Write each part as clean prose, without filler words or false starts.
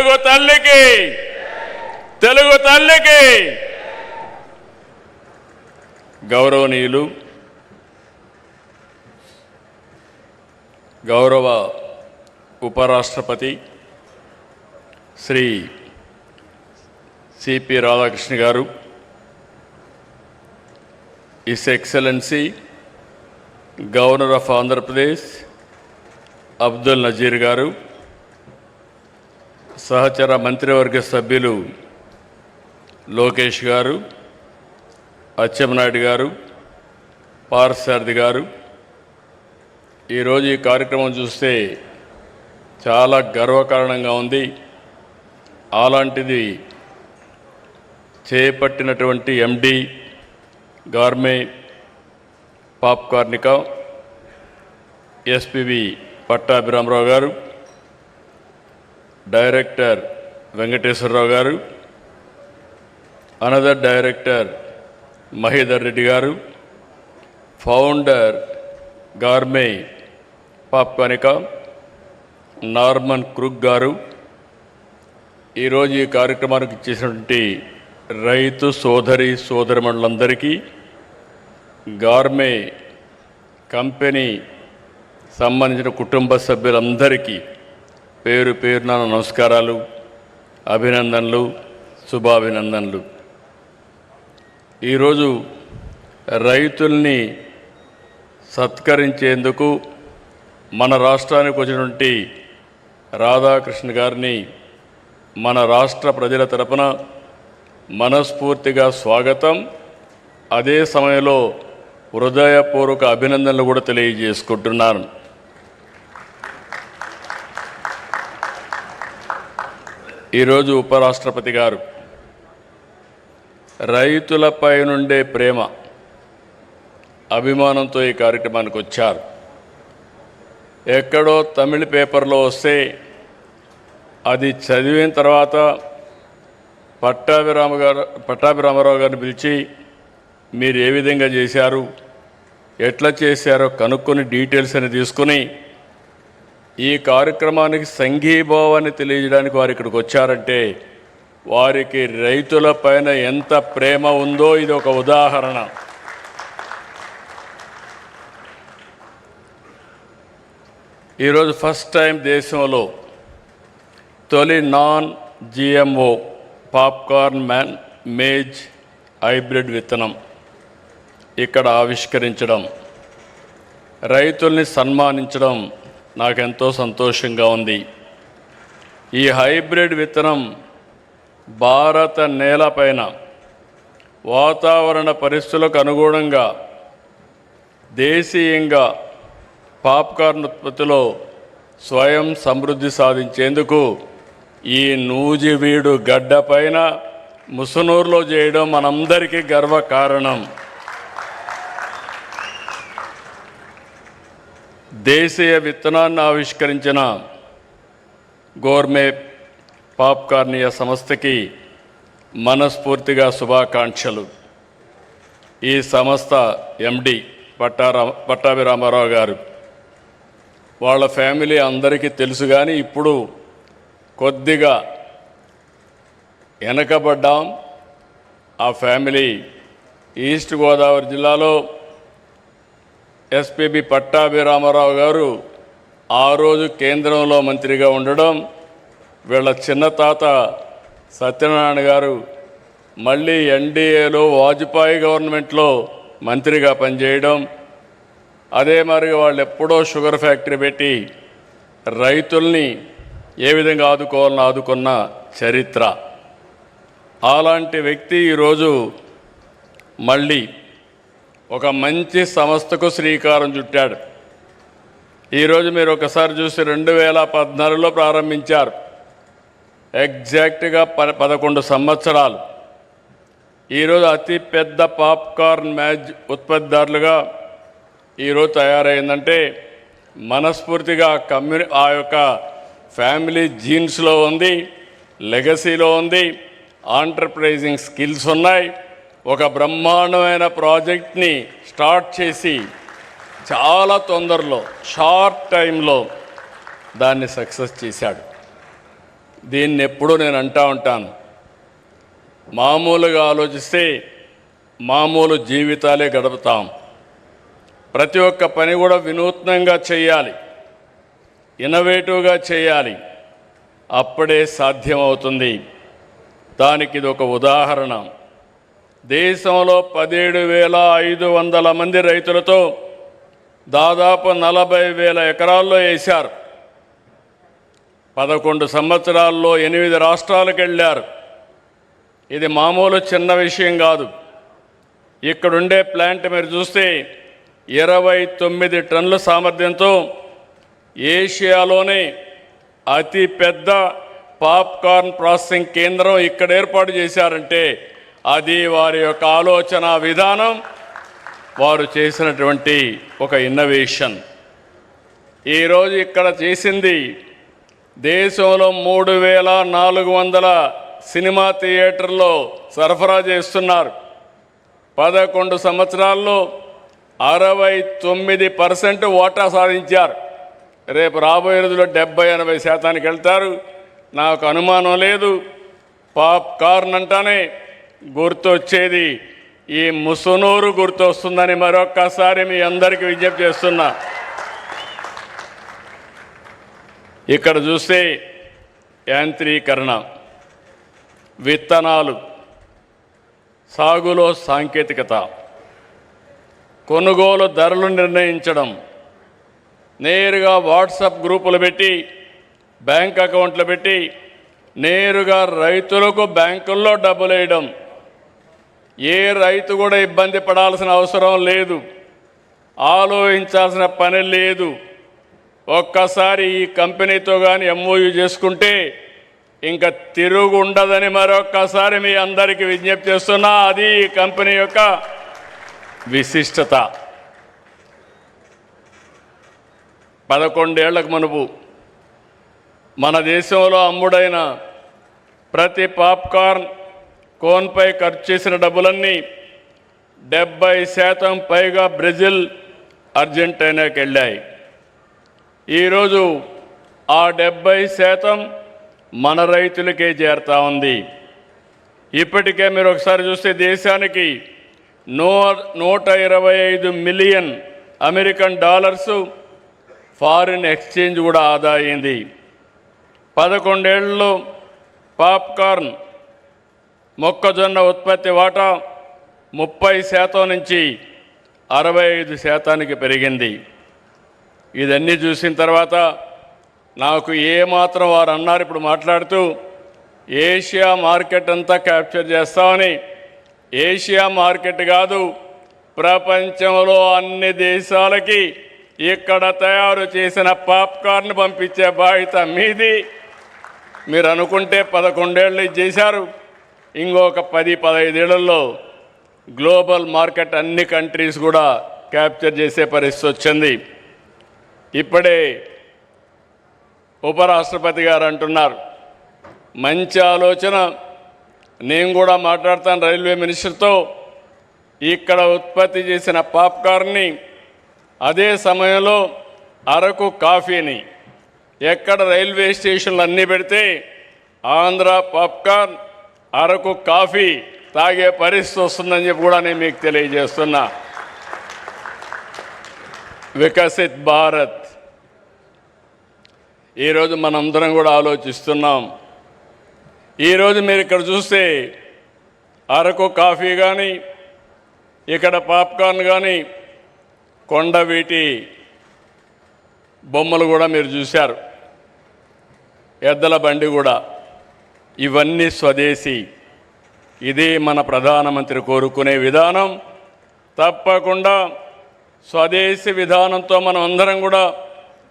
తెలుగు తల్లికి తెలుగు తల్లికి గౌరవనీయులు గౌరవ ఉపరాష్ట్రపతి శ్రీ సిపి రాధాకృష్ణ గారు, his excellency governor of Andhra Pradesh Abdul Nazeer గారు, సహచర మంత్రివర్గ సభ్యులు లోకేష్ గారు, అచ్చెన్నాయుడు గారు, పార్థసారథి గారు, ఈరోజు ఈ కార్యక్రమం చూస్తే చాలా గర్వకారణంగా ఉంది. అలాంటిది చేపట్టినటువంటి ఎండి గార్మే పాప్కార్నికా ఎస్పివి పట్టాభిరామరావు గారు, డైరెక్టర్ వెంకటేశ్వరరావు గారు, అనదర్ డైరెక్టర్ మహేదర్ రెడ్డి గారు, ఫౌండర్ గార్మే పాప్కార్నికా నార్మన్ క్రూక్ గారు, ఈరోజు ఈ కార్యక్రమానికి ఇచ్చేసినటువంటి రైతు సోదరి సోదరిమణులందరికీ, గార్మే కంపెనీ సంబంధించిన కుటుంబ సభ్యులందరికీ పేరు పేరున నమస్కారాలు, అభినందనలు, శుభాభినందనలు. ఈరోజు రైతుల్ని సత్కరించేందుకు మన రాష్ట్రానికి వచ్చినటువంటి రాధాకృష్ణ గారిని మన రాష్ట్ర ప్రజల తరపున మనస్ఫూర్తిగా స్వాగతం, అదే సమయంలో హృదయపూర్వక అభినందనలు కూడా తెలియజేసుకుంటున్నాను. ఈరోజు ఉపరాష్ట్రపతి గారు రైతులపై నుండే ప్రేమ, అభిమానంతో ఈ కార్యక్రమానికి వచ్చారు. ఎక్కడో తమిళ పేపర్లో వస్తే అది చదివిన తర్వాత పట్టాభిరామరావు గారిని పిలిచి మీరు ఏ విధంగా చేశారు, ఎట్లా చేశారో కనుక్కొని డీటెయిల్స్ అని తీసుకుని ఈ కార్యక్రమానికి సంఘీభావాన్ని తెలియజేయడానికి వారు ఇక్కడికి వచ్చారంటే వారికి రైతులపైన ఎంత ప్రేమ ఉందో ఇది ఒక ఉదాహరణ. ఈరోజు ఫస్ట్ టైం దేశంలో తొలి non GMO popcorn maize hybrid విత్తనం ఇక్కడ ఆవిష్కరించడం, రైతుల్ని సన్మానించడం నాకెంతో సంతోషంగా ఉంది. ఈ హైబ్రిడ్ విత్తనం భారత నేలపైన వాతావరణ పరిస్థితులకు అనుగుణంగా దేశీయంగా పాప్కార్న్ ఉత్పత్తిలో స్వయం సమృద్ధి సాధించేందుకు ఈ నూజివీడు గడ్డపైన ముసునూరులో చేయడం మనందరికీ గర్వకారణం. దేశీయ విత్తనాన్ని ఆవిష్కరించిన గోర్మే పాప్కార్నియా సంస్థకి మనస్ఫూర్తిగా శుభాకాంక్షలు. ఈ సంస్థ ఎండి పట్టాభిరామరావు గారు, వాళ్ళ ఫ్యామిలీ అందరికీ తెలుసు, కానీ ఇప్పుడు కొద్దిగా వెనకబడ్డాం. ఆ ఫ్యామిలీ ఈస్ట్ గోదావరి జిల్లాలో ఎస్పిబి పట్టాభిరామరావు గారు ఆ రోజు కేంద్రంలో మంత్రిగా ఉండడం, వీళ్ళ చిన్న తాత సత్యనారాయణ గారు మళ్ళీ ఎన్డీఏలో వాజ్పేయి గవర్నమెంట్లో మంత్రిగా పనిచేయడం, అదే మరి వాళ్ళు ఎప్పుడో షుగర్ ఫ్యాక్టరీ పెట్టి రైతుల్ని ఏ విధంగా ఆదుకోవాలని ఆదుకున్న చరిత్ర. అలాంటి వ్యక్తి ఈరోజు మళ్ళీ ఒక మంచి సంస్థకు శ్రీకారం చుట్టాడు. ఈరోజు మీరు ఒకసారి చూసి 2014లో ప్రారంభించారు. ఎగ్జాక్ట్గా 11 సంవత్సరాలు. ఈరోజు అతి పెద్ద పాప్కార్న్ మ్యాజ్ ఉత్పత్తిదారులుగా ఈరోజు తయారైందంటే మనస్ఫూర్తిగా ఆ యొక్క ఫ్యామిలీ జీన్స్లో ఉంది, లెగసీలో ఉంది, ఆంటర్ప్రైజింగ్ స్కిల్స్ ఉన్నాయి. ఒక బ్రహ్మాండమైన ప్రాజెక్ట్ని స్టార్ట్ చేసి చాలా తొందరలో షార్ట్ టైంలో దాన్ని సక్సెస్ చేశాడు. దీన్ని ఎప్పుడూ నేను అంటూ ఉంటాను, మామూలుగా ఆలోచిస్తే మామూలు జీవితాలే గడుపుతాం. ప్రతి ఒక్క పని కూడా వినూత్నంగా చేయాలి, ఇన్నోవేటివ్గా చేయాలి, అప్పుడే సాధ్యమవుతుంది. దానికి ఇది ఒక ఉదాహరణ. దేశంలో 17,500 మంది రైతులతో దాదాపు 40,000 ఎకరాల్లో వేశారు. 11 సంవత్సరాల్లో 8 రాష్ట్రాలకు వెళ్ళారు. ఇది మామూలు చిన్న విషయం కాదు. ఇక్కడుండే ప్లాంట్ మీరు చూస్తే 29 టన్నుల సామర్థ్యంతో ఏషియాలోనే అతి పెద్ద పాప్కార్న్ ప్రాసెసింగ్ కేంద్రం ఇక్కడ ఏర్పాటు చేశారంటే అది వారి యొక్క ఆలోచన విధానం, వారు చేసినటువంటి ఒక ఇన్నోవేషన్. ఈరోజు ఇక్కడ చేసింది దేశంలో 3,400 సినిమా థియేటర్లో సరఫరా చేస్తున్నారు. 11 సంవత్సరాల్లో 69% వాటా సాధించారు. రేపు రాబోయే రోజుల్లో 70-80% వెళ్తారు. నాకు అనుమానం లేదు. పాప్కార్న్ అంటానే గుర్తొచ్చేది ఈ ముసునూరు గుర్తొస్తుందని మరొక్కసారి మీ అందరికీ విజ్ఞప్తి చేస్తున్నా. ఇక్కడ చూస్తే యాంత్రీకరణ, విత్తనాలు, సాగులో సాంకేతికత, కొనుగోలు ధరలు నిర్ణయించడం, నేరుగా వాట్సాప్ గ్రూపులు పెట్టి, బ్యాంక్ అకౌంట్లు పెట్టి నేరుగా రైతులకు బ్యాంకుల్లో డబ్బులు వేయడం. ఏ రైతు కూడా ఇబ్బంది పడాల్సిన అవసరం లేదు, ఆలోచించాల్సిన పని లేదు. ఒక్కసారి ఈ కంపెనీతో కానీ ఎంఓయూ చేసుకుంటే ఇంకా తిరుగు ఉండదని మరొక్కసారి మీ అందరికీ విజ్ఞప్తి చేస్తున్నా. అది ఈ కంపెనీ యొక్క విశిష్టత. 11 ఏళ్లకు మునుపు మన దేశంలో అమ్ముడైన ప్రతి పాప్కార్న్ కోన్పై ఖర్చు చేసిన డబ్బులన్నీ 70% పైగా బ్రెజిల్, అర్జెంటీనాకి వెళ్ళాయి. ఈరోజు ఆ 70% మన రైతులకే చేరుతా ఉంది. ఇప్పటికే మీరు ఒకసారి చూస్తే దేశానికి 125 million American dollars foreign exchange కూడా ఆదా అయింది. 11 ఏళ్లలో పాప్కార్న్ మొక్కజొన్న ఉత్పత్తి వాటా 30% నుంచి 65%కి పెరిగింది. ఇదన్నీ చూసిన తర్వాత నాకు ఏమాత్రం వారు అన్నారు ఇప్పుడు మాట్లాడుతూ, ఏషియా మార్కెట్ అంతా క్యాప్చర్ చేస్తామని. ఏషియా మార్కెట్ కాదు, ప్రపంచంలో అన్ని దేశాలకి ఇక్కడ తయారు చేసిన పాప్కార్న్ పంపించే బాధ్యత మీది. మీరు అనుకుంటే 11 ఏళ్ళు చేశారు, ఇంకొక 10-15 ఏళ్లలో గ్లోబల్ మార్కెట్ అన్ని కంట్రీస్ కూడా క్యాప్చర్ చేసే పరిస్థితి వచ్చింది. ఇప్పుడే ఉపరాష్ట్రపతి గారు అంటున్నారు, మంచి ఆలోచన, నేను కూడా మాట్లాడతాను రైల్వే మినిస్టర్తో. ఇక్కడ ఉత్పత్తి చేసిన పాప్కార్న్ని అదే సమయంలో అరకు కాఫీని ఎక్కడ రైల్వే స్టేషన్లు అన్నీ పెడితే ఆంధ్ర పాప్కార్న్, అరకు కాఫీ తాగే పరిస్థితి వస్తుందని చెప్పి కూడా నేను మీకు తెలియజేస్తున్నా. వికసిత్ భారత్ ఈరోజు మనందరం కూడా ఆలోచిస్తున్నాం. ఈరోజు మీరు ఇక్కడ చూస్తే అరకు కాఫీ కానీ, ఇక్కడ పాప్కార్న్ కానీ, కొండవీటి బొమ్మలు కూడా మీరు చూశారు, ఎద్దల బండి కూడా, ఇవన్నీ స్వదేశీ. ఇదే మన ప్రధానమంత్రి కోరుకునే విధానం. తప్పకుండా స్వదేశీ విధానంతో మనం అందరం కూడా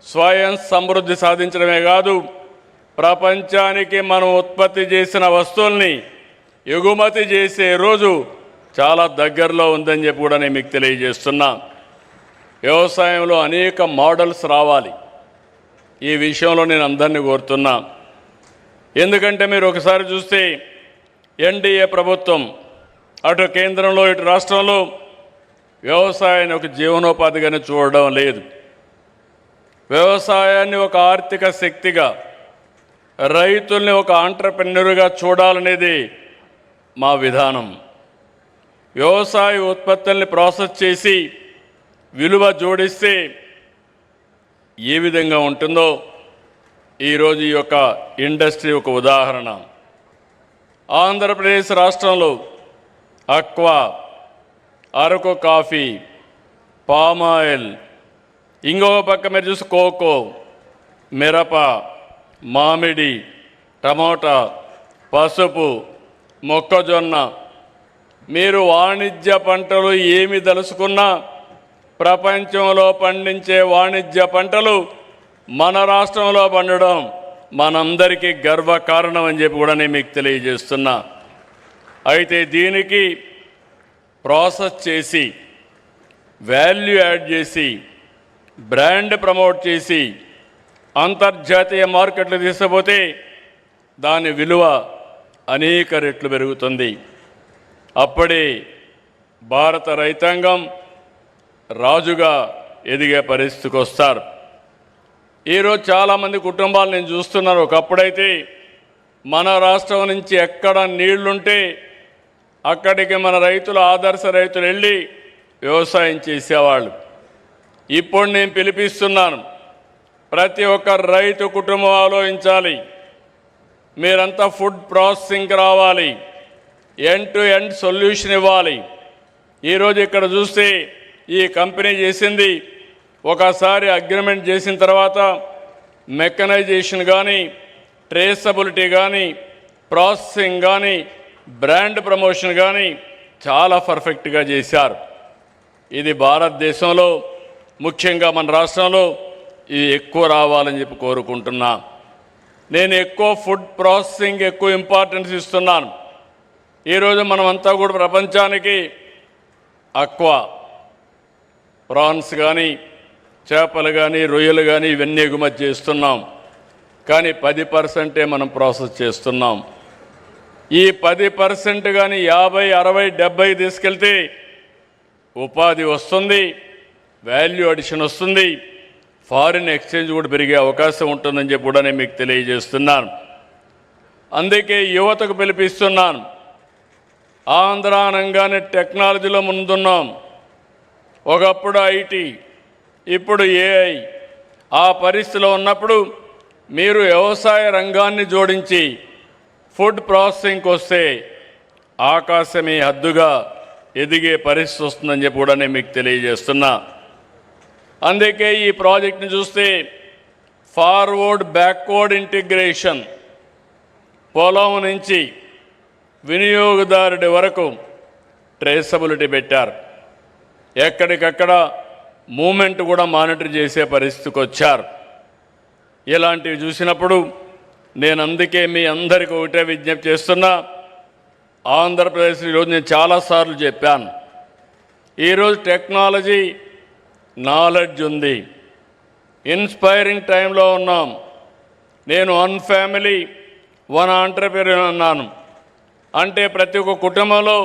స్వయం సమృద్ధి సాధించడమే కాదు, ప్రపంచానికి మనం ఉత్పత్తి చేసిన వస్తువుల్ని ఎగుమతి చేసే రోజు చాలా దగ్గరలో ఉందని చెప్పి కూడా నేను మీకు తెలియజేస్తున్నా. వ్యవసాయంలో అనేక మోడల్స్ రావాలి. ఈ విషయంలో నేను అందరినీ కోరుతున్నా. ఎందుకంటే మీరు ఒకసారి చూస్తే ఎన్డీఏ ప్రభుత్వం అటు కేంద్రంలో ఇటు రాష్ట్రంలో వ్యవసాయాన్ని ఒక జీవనోపాధిగానే చూడడం లేదు. వ్యవసాయాన్ని ఒక ఆర్థిక శక్తిగా, రైతుల్ని ఒక ఆంట్రప్రెన్యూర్గా చూడాలనేది మా విధానం. వ్యవసాయ ఉత్పత్తుల్ని ప్రాసెస్ చేసి విలువ జోడిస్తే ఏ విధంగా ఉంటుందో ఈరోజు ఈ యొక్క ఇండస్ట్రీ ఒక ఉదాహరణ. ఆంధ్రప్రదేశ్ రాష్ట్రంలో అక్వా, అరకు కాఫీ, పామాయిల్, ఇంకొక పక్క మీరు చూసి కోకో, మిరప, మామిడి, టమోటా, పసుపు, మొక్కజొన్న, మీరు వాణిజ్య పంటలు ఏమి తలుసుకున్నా ప్రపంచంలో పండించే వాణిజ్య పంటలు మన రాష్ట్రంలో పండడం మనందరికీ గర్వకారణం అని చెప్పి కూడా నేను మీకు తెలియజేస్తున్నా. అయితే దీనికి ప్రాసెస్ చేసి వాల్యూ యాడ్ చేసి బ్రాండ్ ప్రమోట్ చేసి అంతర్జాతీయ మార్కెట్లు తీసుకుపోతే దాని విలువ అనేక రెట్లు పెరుగుతుంది. అప్పుడే భారత రైతాంగం రాజుగా ఎదిగే పరిస్థితికి వస్తారు. ఈరోజు చాలామంది కుటుంబాలు నేను చూస్తున్నాను. ఒకప్పుడైతే మన రాష్ట్రం నుంచి ఎక్కడ నీళ్లుంటే అక్కడికి మన రైతులు, ఆదర్శ రైతులు వెళ్ళి వ్యవసాయం చేసేవాళ్ళు. ఇప్పుడు నేను పిలిపిస్తున్నాను, ప్రతి ఒక్క రైతు కుటుంబం ఆలోచించాలి. మీరంతా ఫుడ్ ప్రాసెసింగ్కి రావాలి, ఎండ్ టు ఎండ్ సొల్యూషన్ ఇవ్వాలి. ఈరోజు ఇక్కడ చూస్తే ఈ కంపెనీ చేసింది, ఒకసారి అగ్రిమెంట్ చేసిన తర్వాత మెకనైజేషన్ కానీ, ట్రేసబిలిటీ కానీ, ప్రాసెసింగ్ కానీ, బ్రాండ్ ప్రమోషన్ కానీ చాలా పర్ఫెక్ట్గా చేశారు. ఇది భారతదేశంలో ముఖ్యంగా మన రాష్ట్రంలో ఇది ఎక్కువ రావాలని చెప్పి కోరుకుంటున్నా. నేను ఎక్కువ ఫుడ్ ప్రాసెసింగ్ ఎక్కువ ఇంపార్టెన్స్ ఇస్తున్నాను. ఈరోజు మనమంతా కూడా ప్రపంచానికి అక్వా, ప్రాన్స్ కానీ, చేపలు కానీ, రొయ్యలు కానీ ఇవన్నీ ఎగుమతి చేస్తున్నాం. కానీ 10% మనం ప్రాసెస్ చేస్తున్నాం. ఈ 10% కానీ 50, 60, 70 తీసుకెళ్తే ఉపాధి వస్తుంది, వాల్యూ అడిషన్ వస్తుంది, ఫారిన్ ఎక్స్చేంజ్ కూడా పెరిగే అవకాశం ఉంటుందని చెప్పి కూడా నేను మీకు తెలియజేస్తున్నాను. అందుకే యువతకు పిలిపిస్తున్నాను. ఆంధ్ర అనగానే టెక్నాలజీలో ముందున్నాం. ఒకప్పుడు ఐటీ, ఇప్పుడు ఏఐ. ఆ పరిస్థితిలో ఉన్నప్పుడు మీరు వ్యవసాయ రంగాన్ని జోడించి ఫుడ్ ప్రాసెసింగ్కి వస్తే ఆకాశమే హద్దుగా ఎదిగే పరిస్థితి వస్తుందని చెప్పి కూడా నేను మీకు తెలియజేస్తున్నా. అందుకే ఈ ప్రాజెక్ట్ని చూస్తే ఫార్వర్డ్ బ్యాక్వర్డ్ ఇంటిగ్రేషన్, పొలం నుంచి వినియోగదారుడి వరకు ట్రేసబిలిటీ పెట్టారు. ఎక్కడికక్కడ మూమెంట్ కూడా మానిటర్ చేసే పరిస్థితికి వచ్చారు. ఇలాంటివి చూసినప్పుడు నేను అందుకే మీ అందరికీ ఒకటే విజ్ఞప్తి చేస్తున్నా. ఆంధ్రప్రదేశ్ ఈరోజు నేను చాలాసార్లు చెప్పాను, ఈరోజు టెక్నాలజీ, నాలెడ్జ్ ఉంది, ఇన్స్పైరింగ్ టైంలో ఉన్నాం. నేను 1 ఫ్యామిలీ 1 ఆంట్రప్రెన్యూర్ అన్నాను. అంటే ప్రతి ఒక్క కుటుంబంలో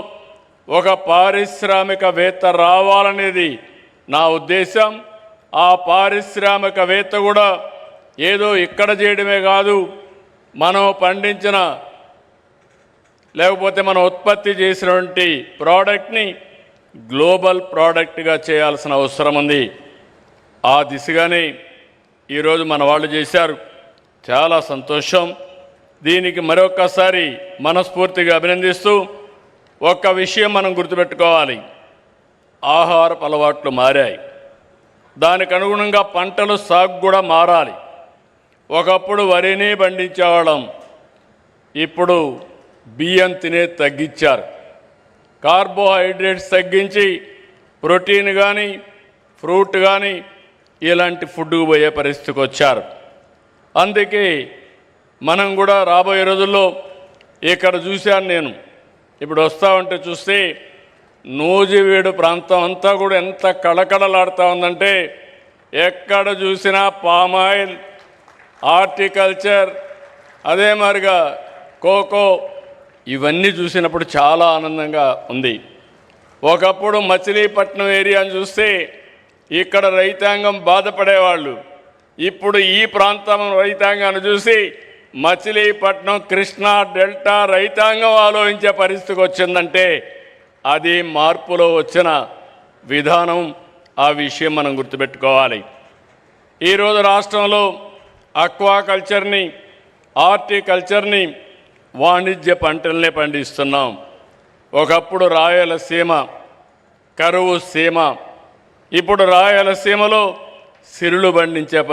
ఒక పారిశ్రామికవేత్త రావాలనేది నా ఉద్దేశం. ఆ పారిశ్రామికవేత్త కూడా ఏదో ఇక్కడ చేయడమే కాదు, మనం పండించిన లేకపోతే మనం ఉత్పత్తి చేసినటువంటి ప్రోడక్ట్ని గ్లోబల్ ప్రోడక్ట్గా చేయాల్సిన అవసరం ఉంది. ఆ దిశగానే ఈరోజు మన వాళ్ళు చేశారు. చాలా సంతోషం. దీనికి మరొక్కసారి మనస్ఫూర్తిగా అభినందిస్తూ ఒక్క విషయం మనం గుర్తుపెట్టుకోవాలి, ఆహారపు అలవాట్లు మారాయి. దానికి అనుగుణంగా పంటలు సాగు కూడా మారాలి. ఒకప్పుడు వరిని పండించేవాళ్ళం, ఇప్పుడు బియ్యం తినే తగ్గించారు. కార్బోహైడ్రేట్స్ తగ్గించి ప్రోటీన్ కానీ, ఫ్రూట్ కానీ ఇలాంటి ఫుడ్కు పోయే పరిస్థితికి వచ్చారు. అందుకే మనం కూడా రాబోయే రోజుల్లో ఇక్కడ చూశాను నేను, ఇప్పుడు వస్తూ ఉంటే చూస్తే నూజివీడు ప్రాంతం అంతా కూడా ఎంత కళకళలాడుతూ ఉందంటే ఎక్కడ చూసినా పామాయిల్, హార్టికల్చర్, అదే మాదిరిగా కోకో, ఇవన్నీ చూసినప్పుడు చాలా ఆనందంగా ఉంది. ఒకప్పుడు మచిలీపట్నం ఏరియాని చూస్తే ఇక్కడ రైతాంగం బాధపడేవాళ్ళు, ఇప్పుడు ఈ ప్రాంతం రైతాంగాన్ని చూసి మచిలీపట్నం కృష్ణా డెల్టా రైతాంగం ఆలోచించే పరిస్థితికి వచ్చిందంటే అది మార్పులో వచ్చిన విధానం. ఆ విషయం మనం గుర్తుపెట్టుకోవాలి. ఈరోజు రాష్ట్రంలో అక్వాకల్చర్ని, హార్టికల్చర్ని, వాణిజ్య పంటలనే పండిస్తున్నాం. ఒకప్పుడు రాయలసీమ కరువు సీమ, ఇప్పుడు రాయలసీమలో సిరులు పండించే